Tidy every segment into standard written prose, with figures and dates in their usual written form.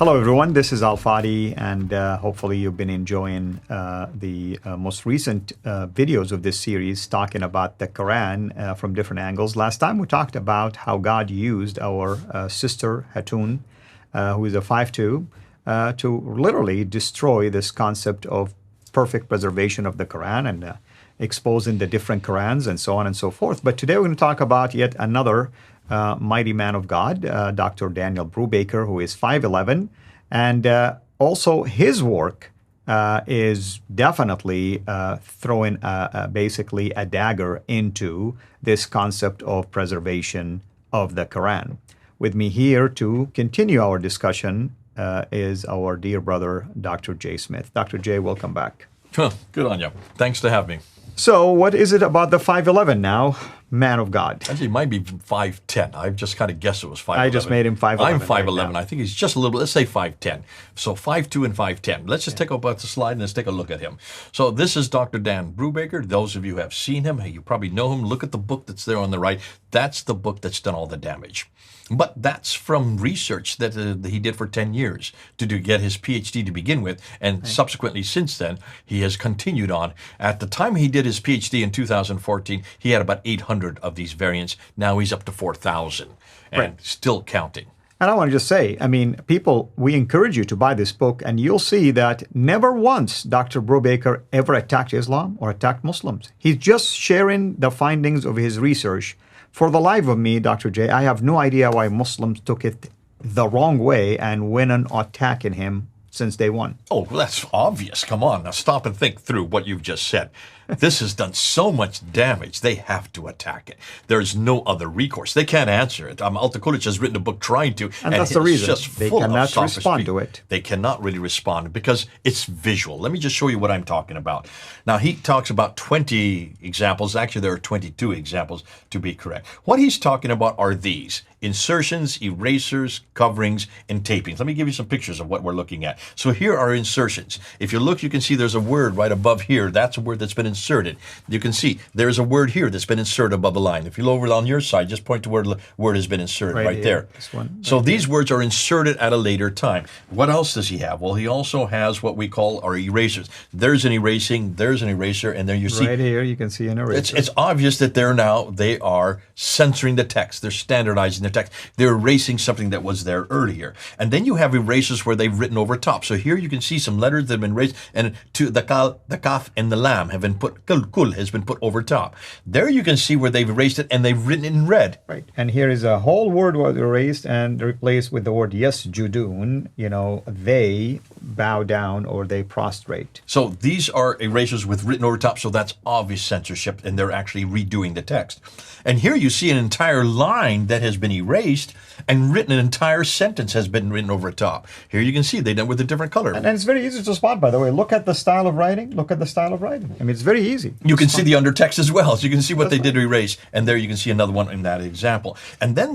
Hello everyone, this is Fadi, and hopefully you've been enjoying the most recent videos of this series talking about the Quran from different angles. Last time we talked about how God used our sister Hatun, who is a 5'2", to literally destroy this concept of perfect preservation of the Quran and exposing the different Qurans and so on and so forth. But today we're going to talk about yet another mighty man of God, Dr. Daniel Brubaker, who is 5'11", and also his work is definitely throwing basically a dagger into this concept of preservation of the Quran. With me here to continue our discussion is our dear brother, Dr. J. Smith. Dr. J, welcome back. Well, good on you. Thanks to have me. So what is it about the 5'11" now, man of God? Actually, it might be 5'10". I just kind of guessed it was 5'11". I just made him 5'11". I'm 5'11". Right, I think he's just a little bit, let's say 5'10". So 5'2" and 5'10". Let's just take about the slide and let's take a look at him. So this is Dr. Dan Brubaker. Those of you who have seen him, you probably know him. Look at the book that's there on the right. That's the book that's done all the damage. But that's from research that he did for 10 years to get his PhD to begin with. And subsequently, since then, he has continued on. At the time he did his PhD in 2014, he had about 800 of these variants. Now he's up to 4,000 and still counting. And I want to just say, I mean, people, we encourage you to buy this book, and you'll see that never once Dr. Brubaker ever attacked Islam or attacked Muslims. He's just sharing the findings of his research. For the life of me, Dr. J, I have no idea why Muslims took it the wrong way and went on attacking him since day one. Oh, well, that's obvious. Come on, now stop and think through what you've just said. This has done so much damage, they have to attack it. There's no other recourse. They can't answer it. Altakulic has written a book trying to. And that's the reason. Just they cannot respond to it. They cannot really respond because it's visual. Let me just show you what I'm talking about. Now, he talks about 20 examples. Actually, there are 22 examples to be correct. What he's talking about are these: insertions, erasures, coverings, and tapings. Let me give you some pictures of what we're looking at. So here are insertions. If you look, you can see there's a word right above here. That's a word that's been inserted. You can see there's a word here that's been inserted above the line. If you look over on your side, just point to where the word has been inserted right there. This one, so these words are inserted at a later time. What else does he have? Well, he also has what we call our erasures. There's an erasing, there's an eraser, and there you see. Right here, you can see an eraser. It's obvious that they are censoring the text. They're standardizing the text. They're erasing something that was there earlier. And then you have erasures where they've written over top. So here you can see some letters that have been erased, and to the kal, the kaf, and the lam have been put, kul has been put over top. There you can see where they've erased it and they've written it in red. Right. And here is a whole word was erased and replaced with the word yasjudun, they bow down or they prostrate. So these are erasures with written over top, so that's obvious censorship, and they're actually redoing the text. And here you see an entire line that has been erased and written, an entire sentence has been written over top. Here you can see they've done with a different color. And it's very easy to spot, by the way. Look at the style of writing. Look at the style of writing. I mean, it's very easy. You can see the undertext as well. So you can see what they did to erase. And there you can see another one in that example. And then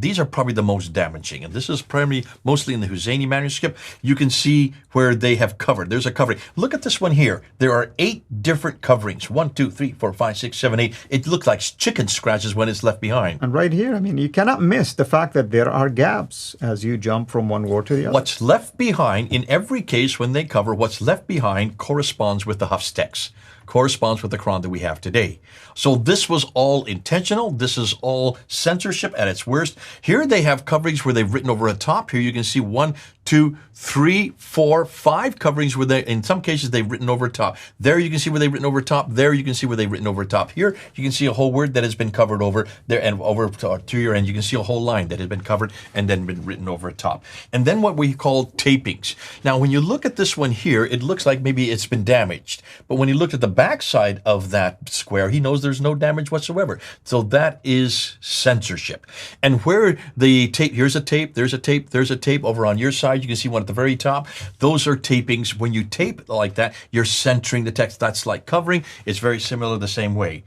these are probably the most damaging. And this is primarily mostly in the Husseini manuscript. You can see where they have covered. There's a covering. Look at this one here. There are 8 different coverings. 1, 2, 3, 4, 5, 6, 7, 8. It looks like chicken scratches when it's left behind. And right here, I mean, you cannot miss the fact that there are gaps as you jump from one word to the other. What's left behind, in every case when they cover, what's left behind corresponds with the Hafs text, corresponds with the Quran that we have today. So this was all intentional. This is all censorship at its worst. Here they have coverings where they've written over a top. Here you can see 1, 2, 3, 4, 5 coverings where they, in some cases, they've written over top. There you can see where they've written over top. There you can see where they've written over top. Here you can see a whole word that has been covered over there, and over to your end you can see a whole line that has been covered and then been written over top. And then what we call tapings. Now when you look at this one here, it looks like maybe it's been damaged. But when you look at the back side of that square, he knows there's no damage whatsoever. So that is censorship. And where the tape, here's a tape, there's a tape, there's a tape over on your side. You can see one at the very top. Those are tapings. When you tape like that, you're centering the text. That's like covering. It's very similar the same way.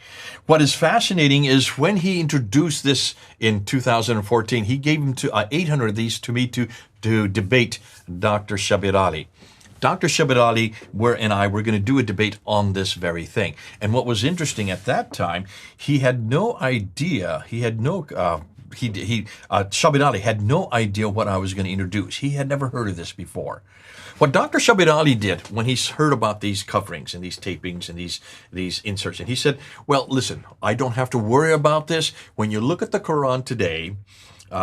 What is fascinating is when he introduced this in 2014, he gave him 800 of these to me to debate Dr. Shabir Ali. Dr. Shabir Ali and I were going to do a debate on this very thing. And what was interesting at that time, he had no idea, he had no Shabir Ali had no idea what I was going to introduce. He had never heard of this before. What Dr. Shabir Ali did when he heard about these coverings and these tapings and these inserts, and he said, well, listen, I don't have to worry about this. When you look at the Quran today,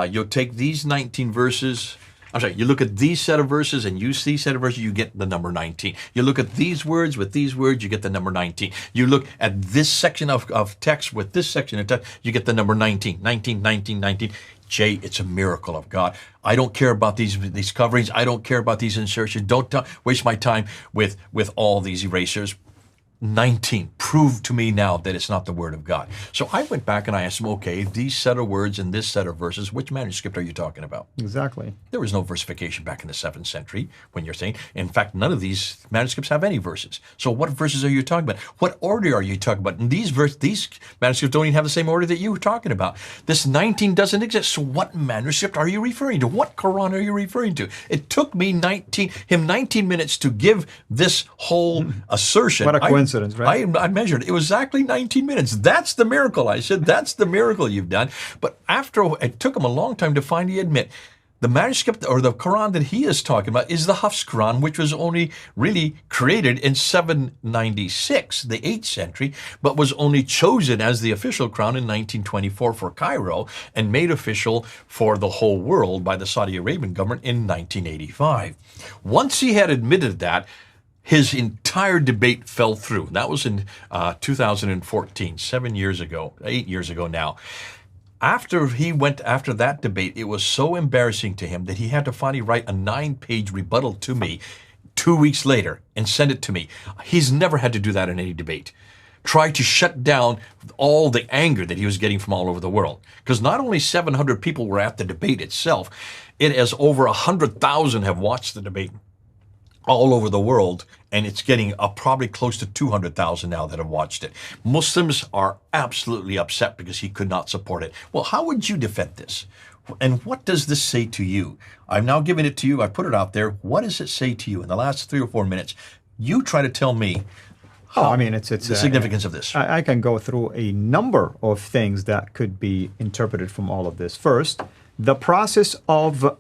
you'll take these 19 verses. I'm sorry, you look at these set of verses and use these set of verses, you get the number 19. You look at these words with these words, you get the number 19. You look at this section of text with this section of text, you get the number 19. 19, 19, 19. Jay, it's a miracle of God. I don't care about these coverings. I don't care about these insertions. Don't waste my time with all these erasures. 19. Prove to me now that it's not the word of God. So I went back and I asked him, okay, these set of words and this set of verses, which manuscript are you talking about? Exactly. There was no versification back in the 7th century when you're saying. In fact, none of these manuscripts have any verses. So what verses are you talking about? What order are you talking about? And these manuscripts don't even have the same order that you were talking about. This 19 doesn't exist. So what manuscript are you referring to? What Quran are you referring to? It took me 19 minutes to give this whole assertion. What a coincidence. Right? I measured. It was exactly 19 minutes. That's the miracle. I said, that's the miracle you've done. But it took him a long time to finally admit the manuscript or the Quran that he is talking about is the Hafs Quran, which was only really created in 796, the 8th century, but was only chosen as the official Quran in 1924 for Cairo and made official for the whole world by the Saudi Arabian government in 1985. Once he had admitted that, his entire debate fell through. That was in 2014, 8 years ago now. After that debate, it was so embarrassing to him that he had to finally write a 9-page rebuttal to me 2 weeks later and send it to me. He's never had to do that in any debate. Try to shut down all the anger that he was getting from all over the world. Because not only 700 people were at the debate itself, it has over 100,000 have watched the debate all over the world, and it's getting probably close to 200,000 now that have watched it. Muslims are absolutely upset because he could not support it. Well, how would you defend this? And what does this say to you? I'm now giving it to you. I put it out there. What does it say to you in the last 3 or 4 minutes? You try to tell me the significance of this. I can go through a number of things that could be interpreted from all of this. First, the process of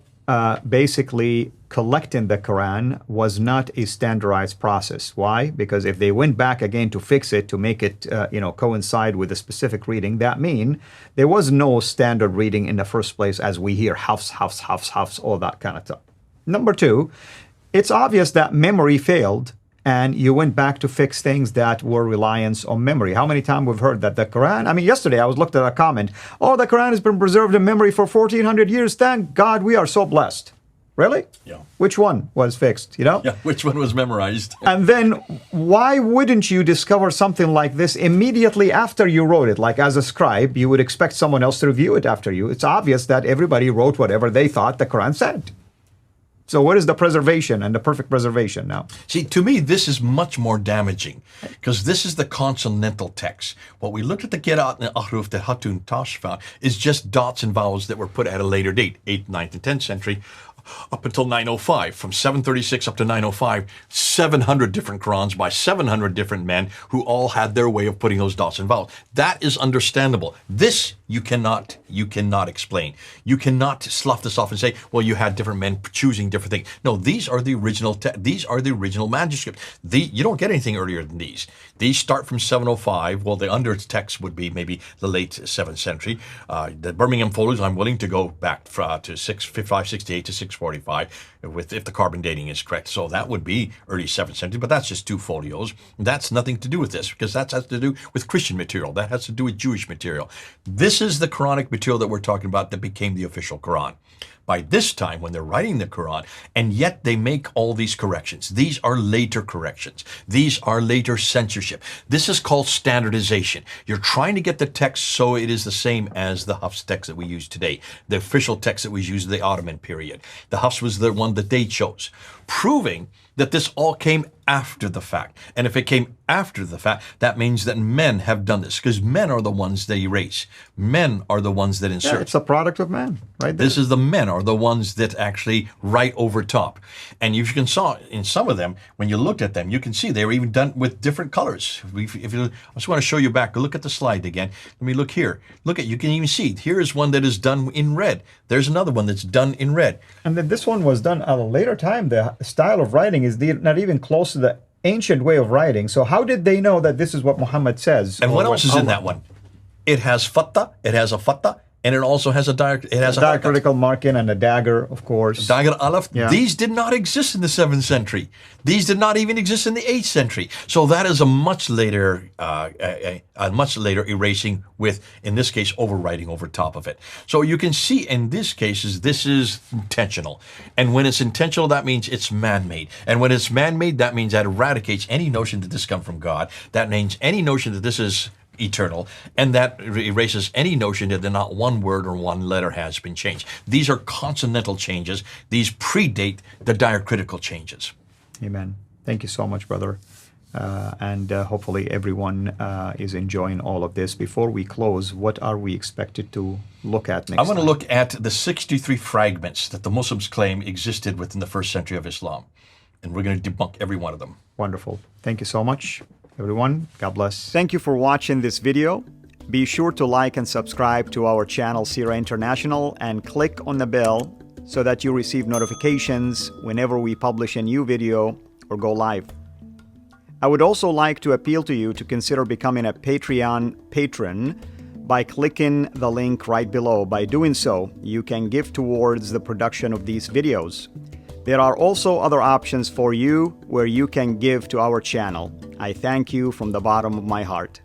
basically collecting the Quran was not a standardized process. Why? Because if they went back again to fix it, to make it coincide with a specific reading, that mean there was no standard reading in the first place, as we hear Hafs, all that kind of stuff. Number two, it's obvious that memory failed and you went back to fix things that were reliance on memory. How many times we've heard that the Quran, yesterday I was looked at a comment, the Quran has been preserved in memory for 1400 years. Thank God we are so blessed. Really? Yeah. Which one was fixed, Yeah, which one was memorized? And then why wouldn't you discover something like this immediately after you wrote it? Like as a scribe, you would expect someone else to review it after you. It's obvious that everybody wrote whatever they thought the Quran said. So what is the preservation and the perfect preservation now? See, to me, this is much more damaging because this is the consonantal text. What we looked at the Qira'at and Ahruf, the Hatun Tashfa, is just dots and vowels that were put at a later date, 8th, 9th, and 10th century, up until 905. From 736 up to 905, 700 different Qurans by 700 different men who all had their way of putting those dots and vowels. That is understandable. This you cannot explain. You cannot slough this off and say, well, you had different men choosing different things. No, these are the original manuscripts. You don't get anything earlier than these. These start from 705. Well, the under text would be maybe the late 7th century. The Birmingham folios, I'm willing to go back to 568 to 645 if the carbon dating is correct. So that would be early 7th century, but that's just 2 folios. That's nothing to do with this because that has to do with Christian material. That has to do with Jewish material. This is the Quranic material that we're talking about that became the official Quran. By this time, when they're writing the Quran, and yet they make all these corrections. These are later corrections. These are later censorship. This is called standardization. You're trying to get the text so it is the same as the Hafs text that we use today, the official text that was used in the Ottoman period. The Hafs was the one that they chose, proving that this all came after the fact. And if it came after the fact, that means that men have done this, because men are the ones that erase. Men are the ones that insert. Yeah, it's a product of man, right there. This is the men are the ones that actually write over top. And you can saw in some of them, when you looked at them, you can see they were even done with different colors. I just want to show you back. Look at the slide again. Let me look here. Look at, you can even see, here is one that is done in red. There's another one that's done in red. And then this one was done at a later time. The style of writing is not even close to the ancient way of writing. So how did they know that this is what Muhammad says? And what else is in that one? It has fatta, it has a fatta, and it also has a diacritical marking and a dagger, of course. Dagger aleph. Yeah. These did not exist in the 7th century. These did not even exist in the 8th century. So that is a much later erasing with, in this case, overwriting over top of it. So you can see in these cases, this is intentional. And when it's intentional, that means it's man-made. And when it's man-made, that means that eradicates any notion that this comes from God. That means any notion that this is eternal, and that erases any notion that not one word or one letter has been changed. These are consonantal changes. These predate the diacritical changes. Amen. Thank you so much, brother. And hopefully everyone is enjoying all of this. Before we close, what are we expected to look at next I want to time? look at the 63 fragments that the Muslims claim existed within the 1st century of Islam. And we're going to debunk every one of them. Wonderful. Thank you so much, everyone. God bless. Thank you for watching this video. Be sure to like and subscribe to our channel, CIRA International, and click on the bell so that you receive notifications whenever we publish a new video or go live. I would also like to appeal to you to consider becoming a Patreon patron by clicking the link right below. By doing so, you can give towards the production of these videos. There are also other options for you where you can give to our channel. I thank you from the bottom of my heart.